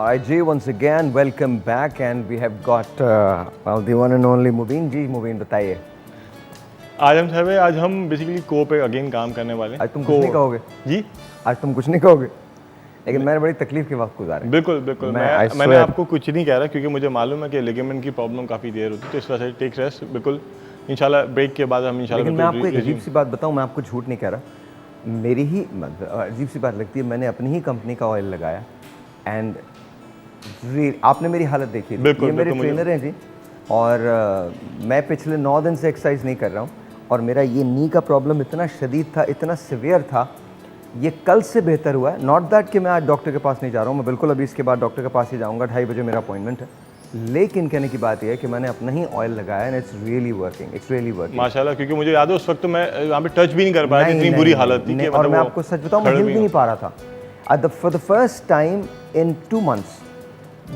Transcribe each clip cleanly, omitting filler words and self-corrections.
Alright, Jay, once again, welcome back, and we have got well, the one and only Mubin ji. Mubin, बताइए. आज हम सब आज हम बेसिकली को पे अगेन काम करने वाले हैं. आज तुम कुछ नहीं कहोगे? जी, आज तुम कुछ नहीं कहोगे? लेकिन मैंने बड़ी तकलीफ के वक्त गुजारे. बिल्कुल बिल्कुल. मैंने आपको कुछ नहीं कह रहा क्योंकि मुझे मालूम है कि लिगामेंट की प्रॉब्लम काफ़ी देर होती है, तो इस वजह से टेक रेस्ट. बिल्कुल इंशाल्लाह ब्रेक के बाद हम इंशाल्लाह. लेकिन मैं आपको एक अजीब सी बात बताऊं, मैं आपको झूठ नहीं कह रहा. मेरी ही अजीब सी बात लगती है, मैंने अपनी ही कंपनी का ऑयल लगाया एंड आपने मेरी हालत देखी. ये मेरे ट्रेनर हैं जी, और मैं पिछले 9 दिन से एक्सरसाइज नहीं कर रहा हूँ, और मेरा ये नी का प्रॉब्लम इतना शदीद था, इतना सिवियर था. ये कल से बेहतर हुआ है. नॉट दैट कि मैं आज डॉक्टर के पास नहीं जा रहा हूँ, मैं बिल्कुल अभी इसके बाद डॉक्टर के पास ही जाऊँगा. 2:30 बजे मेरा अपॉइंटमेंट है. लेकिन कहने की बात यह है कि मैंने अपना ही ऑयल लगाया एंड इट्स रियली वर्किंग. माशाल्लाह. क्योंकि मुझे याद है उस वक्त तो मैं वहाँ पे टच भी नहीं कर पाया, इतनी बुरी हालत थी. और मैं आपको सच बताऊँ, मैं हिल भी नहीं पा रहा था. For the first time in 2 months,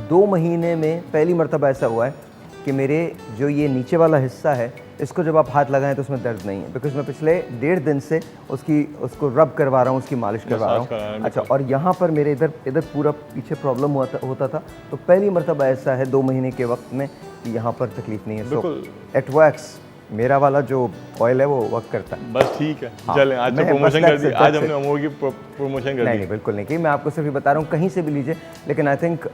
2 महीने में पहली मरतबा ऐसा हुआ है कि मेरे जो ये नीचे वाला हिस्सा है, इसको जब आप हाथ लगाएं तो उसमें दर्द नहीं है, बिकॉज मैं पिछले 1.5 दिन से उसको रब करवा रहा हूँ, उसकी मालिश करवा रहा हूँ. अच्छा, और यहाँ पर मेरे इधर पूरा पीछे प्रॉब्लम होता था, तो पहली मरतबा ऐसा है 2 महीने के वक्त में कि यहाँ पर तकलीफ नहीं है. So it works. मेरा वाला जो ऑयल है वो वर्क करता है. बस ठीक है. चलें, आज तो प्रमोशन कर दी. आज हमने अमूर की प्रमोशन कर दी. नहीं, बिल्कुल नहीं. कि मैं आपको सिर्फ बता रहा हूँ, कहीं से भी लीजिए, लेकिन आई थिंक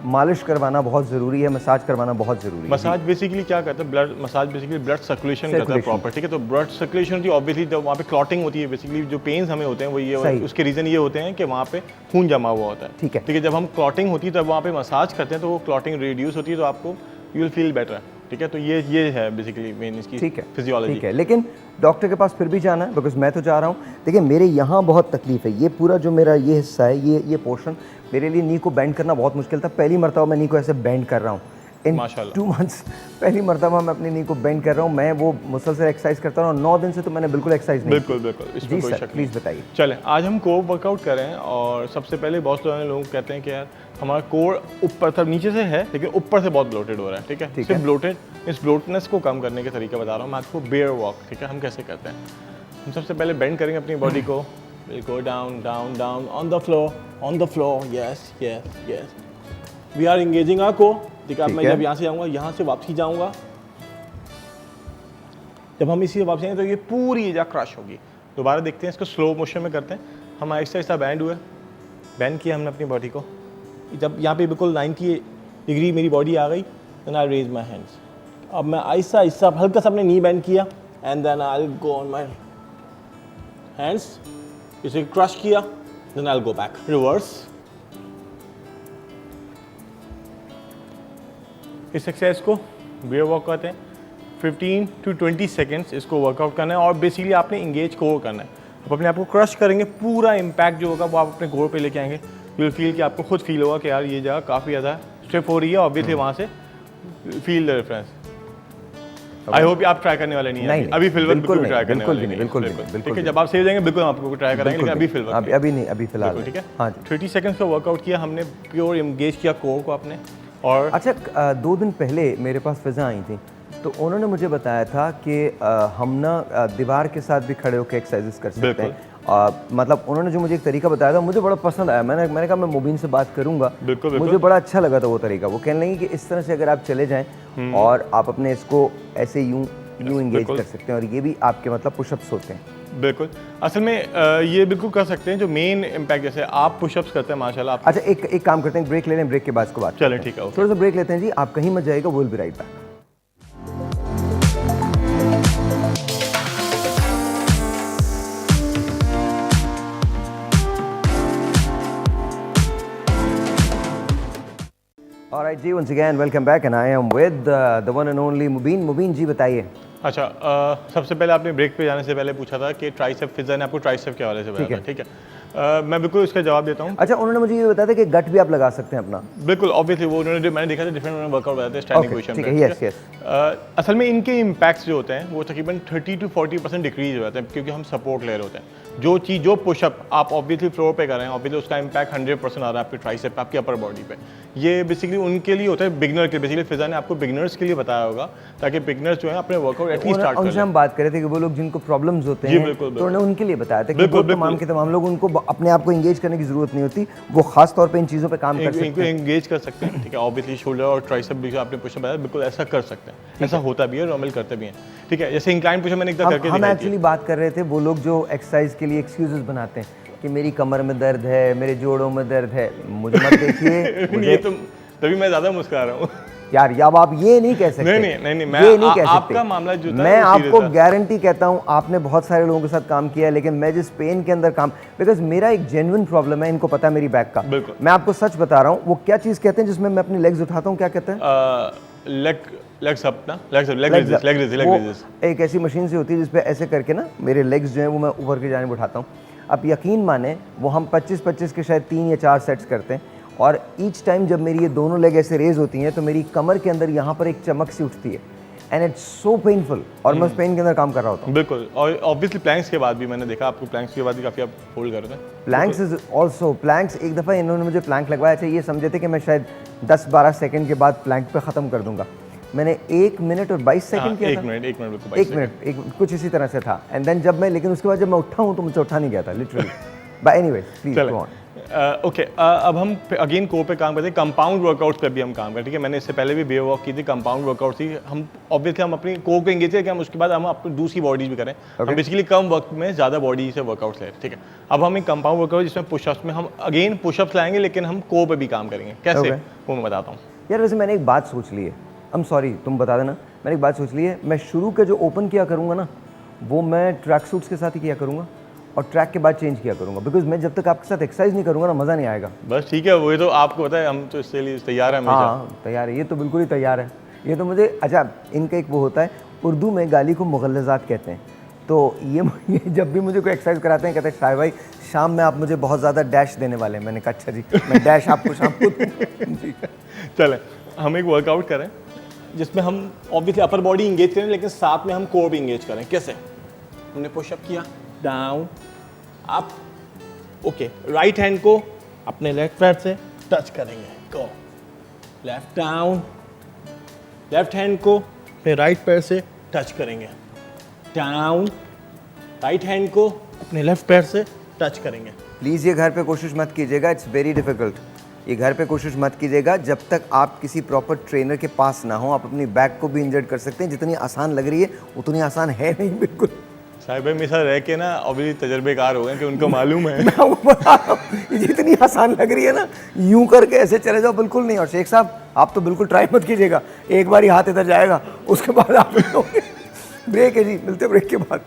मालिश करवाना बहुत ज़रूरी है, मसाज करवाना बहुत ज़रूरी है. मसाज बेसिकली क्या करता है? ब्लड सर्कुलेशन करता है प्रॉपर. ठीक है, तो ब्लड सर्कुलेशन होती है ऑब्वियसली, जब वहाँ पे क्लॉटिंग होती है, बेसिकली जो पेन्स हमें होते हैं वो ये, उसके रीज़न ये होते हैं कि वहाँ पे खून जमा हुआ होता है. ठीक है. जब हम क्लॉटिंग होती है तब वहाँ पे मसाज करते हैं तो वो क्लॉटिंग रिड्यूस होती है, तो आपको यू विल फील बेटर. ठीक है, तो ये है बेसिकली मेन इसकी फिजियोलॉजी. ठीक है, लेकिन डॉक्टर के पास फिर भी जाना है, बिकॉज मैं तो जा रहा हूँ. देखिए, मेरे यहाँ बहुत तकलीफ है. ये पूरा जो मेरा ये हिस्सा है, ये पोर्शन, मेरे लिए नी को बेंड करना बहुत मुश्किल था. पहली मरतबा मैं नी को ऐसे बेंड कर रहा हूँ इन 2 months. पहली मरतबा मैं अपनी नी को बेंड कर रहा हूँ. मैं वो मुसलसल एक्सरसाइज करता हूँ. 9 दिन से तो मैंने बिल्कुल एक्सरसाइज नहीं. बिल्कुल जी सर, प्लीज़ बताइए. चलें, आज हम कोर वर्कआउट कर रहे हैं, और सबसे पहले बहुत सारे लोग कहते हैं कि यार हमारा कोर ऊपर था, नीचे से है, लेकिन ऊपर से बहुत ब्लोटेड हो रहा है. ठीक है, सिर्फ ब्लोटेड, इस ब्लोटनेस को कम करने के तरीका बता रहा हूँ मैं आपको. Bear walk. ठीक है, हम कैसे करते हैं? हम सबसे पहले बेंड करेंगे अपनी बॉडी को. Will go down down down on the floor. Yes yes yes. We are engaging our core. ठीक है, मैं जब यहाँ से जाऊँगा, यहाँ से वापसी जाऊँगा, जब हम इसी से वापसी आएंगे तो ये पूरी एरिया क्रश होगी. दोबारा देखते हैं, इसको स्लो मोशन में करते हैं. हम आहिस्ता आहिस्ता बैंड हुए, बैंड किया हमने अपनी बॉडी को. जब यहाँ पे बिल्कुल 90 डिग्री मेरी बॉडी आ गई, then I raise my hands. अब मैं आहिस्ता आहिस्ता हल्का सा अपने नी बैंड किया, and then I will go on my hands. इसे क्रश किया, then I will go back reverse. इस एक्सरसाइज को बेयर वॉक कहते हैं. 15 to 20 सेकेंड्स इसको वर्कआउट करना है, और बेसिकली आपने इंगेज कोर करना है. आप अपने आप को क्रश करेंगे, पूरा इम्पैक्ट जो होगा वो आप अपने कोर पे लेके आएंगे. यू विल फील कि आपको खुद फील होगा कि यार ये जगह काफ़ी ज़्यादा स्टिफ हो रही है. ऑब्वियसली वहाँ से feel the difference. I hope आप ट्राई करने वाले नहीं है अभी फिलहाल. बिल्कुल ट्राई करने वाले नहीं. बिल्कुल. ठीक है, जब आप सही जाएंगे बिल्कुल आपको ट्राई कराएंगे, लेकिन अभी फिलहाल अभी फिलहाल. ठीक है, हाँ. 30 सेकंड्स का वर्कआउट किया हमने, प्योर एंगेज किया कोर को आपने. और अच्छा, 2 दिन पहले मेरे पास फिजा आई थी, तो उन्होंने मुझे बताया था कि हम ना दीवार के साथ भी खड़े होकर एक्सरसाइजेस कर सकते हैं. मतलब उन्होंने जो मुझे एक तरीका बताया था, मुझे बड़ा पसंद आया. मैंने कहा मैं मुबीन से बात करूंगा. मुझे बड़ा अच्छा लगा था वो तरीका. वो कहने लगी कि इस तरह से अगर आप चले जाएं और आप अपने इसको ऐसे यूं एंगेज कर सकते हैं, और ये भी आपके मतलब पुशअप्स होते हैं. बिल्कुल, असल में ये बिल्कुल कर सकते हैं. जो मेन इम्पैक्ट, जैसे आप पुशअप्स करते हैं माशाल्लाह. अच्छा, एक काम करते हैं, ब्रेक ले लें, ब्रेक के बाद इसको बात. चलें, ठीक है, थोड़ा सा ब्रेक लेते हैं जी. आप कहीं मत जाइएगा, will be right back. Alright ji, once again welcome back, and I am with the one and only Mubin. Mubin जी, बताइए. अच्छा, सबसे पहले आपने ब्रेक पे जाने से पहले पूछा था कि ट्राइसेप फिजा ने आपको ट्राइसेप के हवाले से बताया था. ठीक है, मैं बिल्कुल इसका जवाब देता हूँ. अच्छा, उन्होंने मुझे ये बताया था कि गट भी आप लगा सकते हैं अपना. बिल्कुल, ऑब्वियसली वो उन्होंने, मैंने देखा था डिफरेंट वर्कआउट बताते हैं स्टैंडिंग पोजीशन में. Yes yes. असल में इनके इम्पैक्ट्स जो होते हैं वो तकरीबन 30 to 40% डिक्रीज हो जाते हैं, क्योंकि हम सपोर्ट ले रहे होते हैं. जो पुशअप आप ऑब्वियसली फ्लोर पे कर रहे हैं, ऑब्वियसली उसका इम्पैक्ट 100% आ रहा है आपके ट्राइसेप पे, आपकी अपर बॉडी पे. ये बेसिकली उनके लिए होता है, बिगिनर के. बेसिकली फिजा ने आपको बिगिनर्स के लिए बताया होगा, ताकि बिगिनर्स जो है अपने वर्कआउट एटलीस्ट स्टार्ट करें. हम बात कर रहे थे कि वो लोग जिनको प्रॉब्लम्स होते हैं, तो उन्होंने उनके लिए बताया था कि वो तमाम के तमाम लोग उनको अपने आप को एंगेज करने की ज़रूरत नहीं होती, वो खास तौर पे इन चीज़ों पे काम कर सकते इनको हैं। एंगेज कर सकते हैं, ठीक है। ऑब्वियसली शोल्डर और ट्राइसेप भी जो आपने पुशअप बताया, बिल्कुल ऐसा कर सकते हैं, ऐसा होता भी है, नॉर्मल करते भी हैं, ठीक है। जैसे इंक्लाइन पुशअप मैंने एक करके हम दिखाई थी। एक्चुअली बात कर रहे थे वो लोग जो एक्सरसाइज के लिए एक्सक्यूजेस बनाते हैं कि मेरी कमर में दर्द है, मेरे जोड़ों में दर्द है, मुझे मत देखिए मुझे ये तो तभी मैं ज़्यादा मुस्कुरा रहा हूँ। यार अब आप ये नहीं कह सकते। नहीं, मैं ये नहीं कह सकते। आपका मामला जो था मैं वो आपको serious था। गारंटी कहता हूँ, आपने बहुत सारे लोगों के साथ काम किया है, लेकिन मैं जिस पेन के अंदर काम, बिकॉज मेरा एक जेन्युइन प्रॉब्लम है, इनको पता है मेरी बैक का। बिल्कुल। मैं आपको सच बता रहा हूँ, वो क्या चीज़ कहते हैं जिसमें मैं अपनी लेग्स उठाता हूँ, क्या कहते हैं? Leg raises. एक ऐसी मशीन से होती है जिसपे ऐसे करके ना मेरे लेग्स जो हैं वो मैं ऊपर की जानिब उठाता हूँ। अब यकीन माने वो हम 25-25 के शायद 3 या 4 सेट्स करते हैं, और ईच टाइम जब मेरी ये दोनों लेग ऐसे रेज होती हैं तो मेरी कमर के अंदर यहाँ पर एक चमक सी उठती है, एंड इट्स सो पेनफुल, और मैं उस पेन के अंदर काम कर रहा होता हूँ। बिल्कुल, और ऑब्वियसली प्लैंक्स के बाद भी मैंने देखा आपको, प्लैंक्स के बाद भी काफ़ी आप होल्ड कर रहे थे। प्लैंक्स इज ऑल्सो, प्लैंक्स एक दफ़ा इन्होंने मुझे प्लैंक लगवाया था, ये समझे थे कि मैं शायद 10-12 सेकंड के बाद प्लैंक पे ख़त्म कर दूंगा। मैंने 1 मिनट और 22 सेकंड किया था। 1 मिनट बिल्कुल, 1 मिनट कुछ इसी तरह से था, एंड देन जब मैं, लेकिन उसके बाद जब मैं उठा हूँ तो मुझसे उठा नहीं गया था literally. But anyways please go on. Okay, अब हम अगेन कोर पे काम करते हैं, कंपाउंड वर्कआउट पे भी हम काम करते हैं, ठीक है। मैंने इससे पहले भी बेयर वॉक की थी, कंपाउंड वर्कआउट थी। हम ऑब्वियसली हम अपनी कोर को एंगेज करके हम उसके बाद हम अपनी दूसरी बॉडीज भी करें। हम बेसिकली कम वक्त में ज़्यादा बॉडी से वर्कआउट ले, ठीक है। अब हम एक कंपाउंड वर्कआउट जिसमें पुशअप्स में हम अगेन पुशअप्स लाएंगे, लेकिन हम कोर पे भी काम करेंगे। कैसे वो मैं बताता हूँ। यार वैसे मैंने एक बात सोच ली है, सॉरी तुम बता देना। मैंने एक बात सोच ली है, मैं शुरू के जो ओपन किया करूँगा ना, वो मैं ट्रैक सूट्स के साथ ही किया करूँगा, और ट्रैक के बाद चेंज किया करूँगा, बिकॉज मैं जब तक आपके साथ एक्सरसाइज नहीं करूँगा ना, मज़ा नहीं आएगा। बस ठीक है, वो तो आपको पता है, हम तो इसके लिए तैयार हैं हमेशा। हाँ तैयार है, ये तो बिल्कुल ही तैयार है। ये तो मुझे, अच्छा इनका एक वो होता है, उर्दू में गाली को मुगल्लज़ात कहते हैं, तो ये जब भी मुझे कोई एक्सरसाइज कराते हैं कहते हैं शाह भाई शाम में आप मुझे बहुत ज़्यादा डैश देने वाले हैं। मैंने कहा अच्छा जी, मैं डैश आपको शाम को जी। चलें, हम एक वर्कआउट करें जिसमें हम ऑब्वियसली अपर बॉडी इंगेज करें, लेकिन साथ में हम कोर भी इंगेज करें। कैसे? हमने पुशअप किया, down up, okay, right hand को अपने लेफ्ट पैर से टच करेंगे, गो, लेफ्ट डाउन, लेफ्ट हैंड को अपने राइट पैर से टच करेंगे, डाउन, राइट हैंड को अपने लेफ्ट पैर से टच करेंगे। प्लीज़ ये घर पे कोशिश मत कीजिएगा, इट्स वेरी डिफिकल्ट। ये घर पे कोशिश मत कीजिएगा जब तक आप किसी प्रॉपर ट्रेनर के पास ना हो। आप अपनी बैक को भी इंजर्ड कर सकते हैं, जितनी आसान लग रही है उतनी आसान है नहीं बिल्कुल। साहिब भाई मेरे साथ रह के ना अभी तजर्बेकार हो गए कि उनको मालूम है। मैं वो बता रहा हूँ, जितनी आसान लग रही है ना, यूं करके ऐसे चले जाओ, बिल्कुल नहीं। और शेख साहब आप तो बिल्कुल ट्राई मत कीजिएगा, एक बार ही हाथ इधर जाएगा, उसके बाद आप ब्रेक है जी, मिलते ब्रेक के बाद।